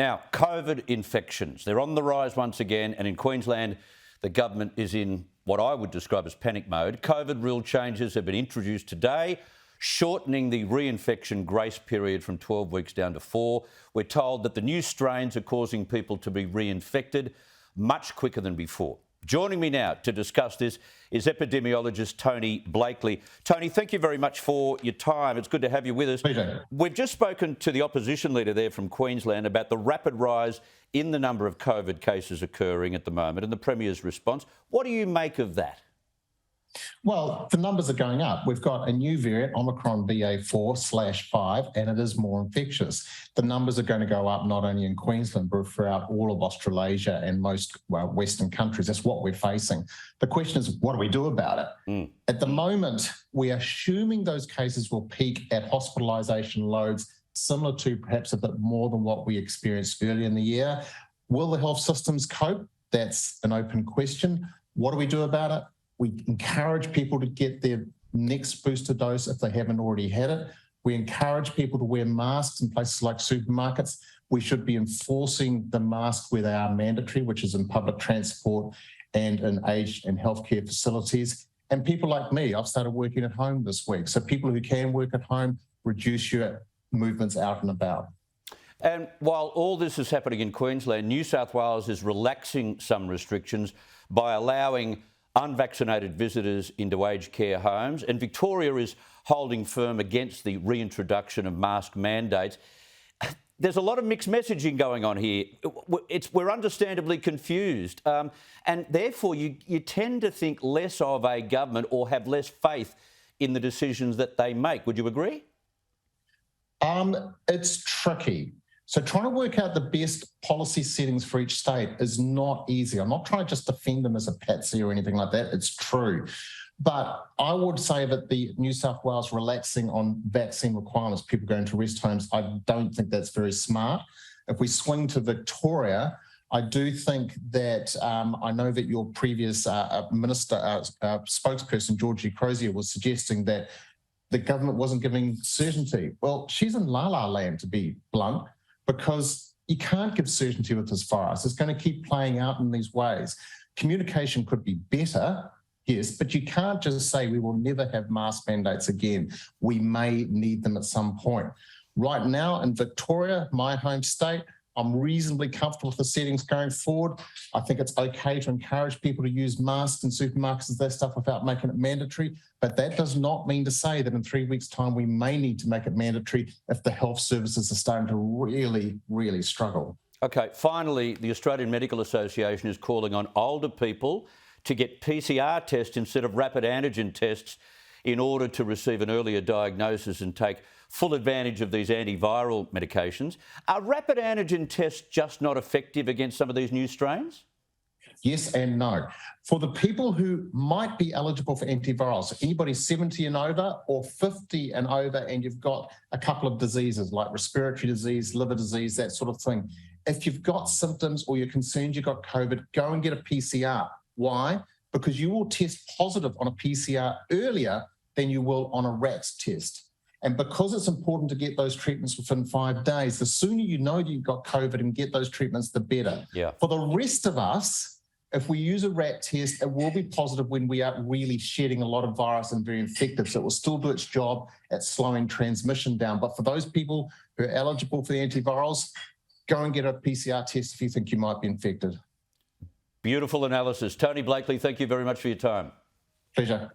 Now, COVID infections, they're on the rise once again, and in Queensland, the government is in what I would describe as panic mode. COVID rule changes have been introduced today, shortening the reinfection grace period from 12 weeks down to 4. We're told that the new strains are causing people to be reinfected much quicker than before. Joining me now to discuss this is epidemiologist Tony Blakely. Tony, thank you very much for your time. It's good to have you with us. Pleasure. We've just spoken to the opposition leader there from Queensland about the rapid rise in the number of COVID cases occurring at the moment and the Premier's response. What do you make of that? Well, the numbers are going up. We've got a new variant, Omicron BA4/5, and it is more infectious. The numbers are going to go up not only in Queensland, but throughout all of Australasia and most Western countries. That's what we're facing. The question is, what do we do about it? At the moment, we are assuming those cases will peak at hospitalisation loads similar to perhaps a bit more than what we experienced earlier in the year. Will the health systems cope? That's an open question. What do we do about it? We encourage people to get their next booster dose if they haven't already had it. We encourage people to wear masks in places like supermarkets. We should be enforcing the masks where they are mandatory, which is in public transport and in aged and healthcare facilities. And people like me, I've started working at home this week. So people who can work at home, reduce your movements out and about. And while all this is happening in Queensland, New South Wales is relaxing some restrictions by allowing unvaccinated visitors into aged care homes, and Victoria is holding firm against the reintroduction of mask mandates. There's a lot of mixed messaging going on here. We're understandably confused, and therefore you tend to think less of a government or have less faith in the decisions that they make. Would you agree? It's tricky. So trying to work out the best policy settings for each state is not easy. I'm not trying to just defend them as a patsy or anything like that. It's true. But I would say that the New South Wales relaxing on vaccine requirements, people going to rest homes, I don't think that's very smart. If we swing to Victoria, I do think that I know that your previous spokesperson, Georgie Crozier, was suggesting that the government wasn't giving certainty. Well, she's in la-la land, to be blunt, because you can't give certainty with this virus. It's going to keep playing out in these ways. Communication could be better, yes, but you can't just say we will never have mask mandates again. We may need them at some point. Right now in Victoria, my home state, I'm reasonably comfortable with the settings going forward. I think it's okay to encourage people to use masks in supermarkets and that stuff without making it mandatory. But that does not mean to say that in 3 weeks' time, we may need to make it mandatory if the health services are starting to really, really struggle. Okay, finally, the Australian Medical Association is calling on older people to get PCR tests instead of rapid antigen tests in order to receive an earlier diagnosis and take full advantage of these antiviral medications. Are rapid antigen tests just not effective against some of these new strains? Yes and no. For the people who might be eligible for antivirals, anybody 70 and over or 50 and over, and you've got a couple of diseases like respiratory disease, liver disease, that sort of thing. If you've got symptoms or you're concerned you've got COVID, go and get a PCR. Why? Because you will test positive on a PCR earlier than you will on a RAT test. And because it's important to get those treatments within 5 days, the sooner you know that you've got COVID and get those treatments, the better. Yeah. For the rest of us, if we use a RAT test, it will be positive when we are really shedding a lot of virus and very infective. So it will still do its job at slowing transmission down. But for those people who are eligible for the antivirals, go and get a PCR test if you think you might be infected. Beautiful analysis. Tony Blakely, thank you very much for your time. Pleasure.